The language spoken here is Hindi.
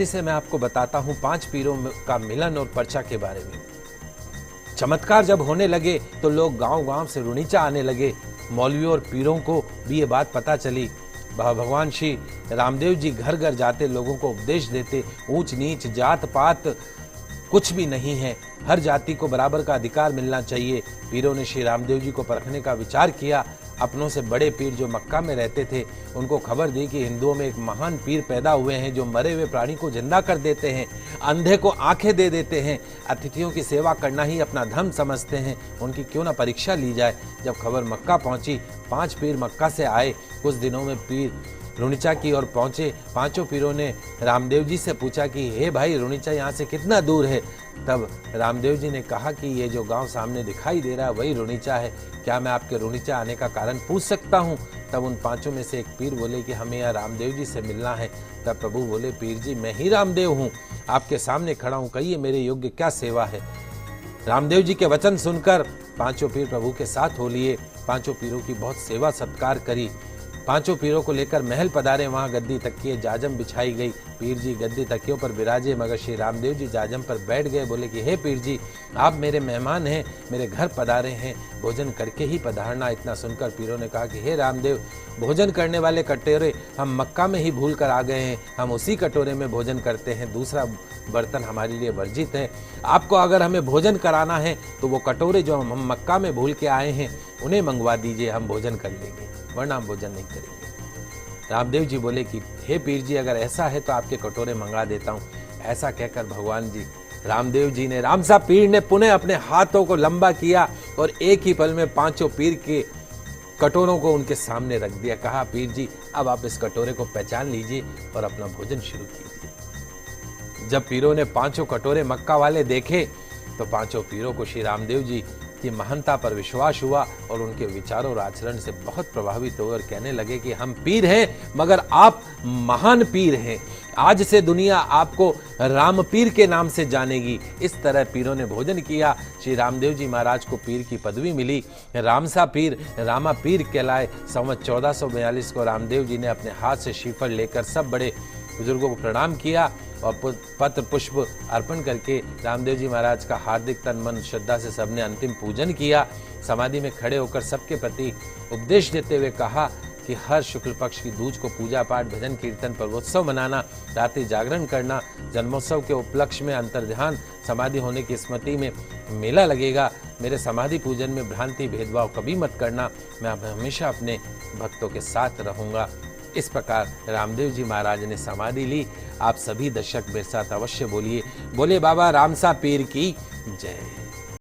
से मैं आपको बताता हूं 5 पीरों का मिलन और पर्चा के बारे में। चमत्कार जब होने लगे तो लोग गांव-गांव से रुणीचा आने लगे। मौलवियों और पीरों को भी ये बात पता चली। भगवान श्री रामदेव जी घर घर जाते, लोगों को उपदेश देते, ऊंच नीच जात पात कुछ भी नहीं है, हर जाति को बराबर का अधिकार मिलना चाहिए। पीरों ने श्री रामदेव जी को परखने का विचार किया। अपनों से बड़े पीर जो मक्का में रहते थे उनको खबर दी कि हिंदुओं में एक महान पीर पैदा हुए हैं जो मरे हुए प्राणी को जिंदा कर देते हैं, अंधे को आंखें दे देते हैं, अतिथियों की सेवा करना ही अपना धर्म समझते हैं, उनकी क्यों ना परीक्षा ली जाए। जब खबर मक्का पहुंची, 5 पीर मक्का से आए। कुछ दिनों में पीर रुणीचा की ओर पहुंचे। 5 पीरों ने रामदेव जी से पूछा कि हे भाई, रुणीचा यहाँ से कितना दूर है। तब रामदेव जी ने कहा कि ये जो गांव सामने दिखाई दे रहा है वही रुणीचा है, क्या मैं आपके रुणीचा आने का कारण पूछ सकता हूँ। तब उन 5 में से एक पीर बोले कि हमें यहाँ रामदेव जी से मिलना है। तब प्रभु बोले, पीर जी मैं ही रामदेव हूँ, आपके सामने खड़ा हूँ, कहिए मेरे योग्य क्या सेवा है। रामदेव जी के वचन सुनकर 5 पीर प्रभु के साथ हो लिए। 5 पीरों की बहुत सेवा सत्कार करी। 5 पीरों को लेकर महल पधारे। वहां गद्दी तकिए जाजम बिछाई गई। पीर जी गद्दी तकियों पर विराजे, मगर श्री रामदेव जी जाजम पर बैठ गए। बोले कि हे पीर जी, आप मेरे मेहमान हैं, मेरे घर पधारे हैं, भोजन करके ही पधारना। इतना सुनकर पीरों ने कहा कि हे रामदेव, भोजन करने वाले कटोरे हम मक्का में ही भूल कर आ गए हैं, हम उसी कटोरे में भोजन करते हैं, दूसरा बर्तन हमारे लिए वर्जित है। आपको अगर हमें भोजन कराना है तो वो कटोरे जो हम मक्का में भूल के आए हैं उन्हें मंगवा दीजिए, हम भोजन कर लेंगे, वरना हम भोजन नहीं करेंगे। रामदेव जी बोले कि हे पीर जी, अगर ऐसा है तो आपके कटोरे मंगा देता हूँ। ऐसा कहकर भगवान जी रामदेव जी ने, रामसा पीर ने पुनः अपने हाथों को लंबा किया और एक ही पल में 5 पीर के कटोरों को उनके सामने रख दिया। कहा, पीर जी अब आप इस कटोरे को पहचान लीजिए और अपना भोजन शुरू कीजिए। जब पीरों ने 5 कटोरे मक्का वाले देखे तो 5 पीरों को श्री रामदेव जी की महानता पर विश्वास हुआ और उनके विचारों और आचरण से बहुत प्रभावित हुए और कहने लगे कि हम पीर हैं मगर आप महान पीर हैं, आज से दुनिया आपको राम पीर के नाम से जानेगी। इस तरह पीरों ने भोजन किया। श्री रामदेव जी महाराज को पीर की पदवी मिली। रामसा पीर रामा पीर कहलाए। संवत 1442 को रामदेव जी ने अपने हाथ से श्रीफल लेकर सब बड़े बुजुर्गों को प्रणाम किया और पत्र पुष्प अर्पण करके रामदेव जी महाराज का हार्दिक तन मन श्रद्धा से सबने अंतिम पूजन किया। समाधि में खड़े होकर सबके प्रति उपदेश देते हुए कहा कि हर शुक्ल पक्ष की दूज को पूजा पाठ, भजन कीर्तन, पर्वोत्सव मनाना, रात्रि जागरण करना, जन्मोत्सव के उपलक्ष्य में अंतर्ध्यान समाधि होने की स्मृति में मेला लगेगा। मेरे समाधि पूजन में भ्रांति भेदभाव कभी मत करना, मैं हमेशा अपने भक्तों के साथ रहूंगा। इस प्रकार रामदेव जी महाराज ने समाधि ली। आप सभी दर्शक मेरे साथ अवश्य बोलिए, बोले बाबा रामसा पीर की जय।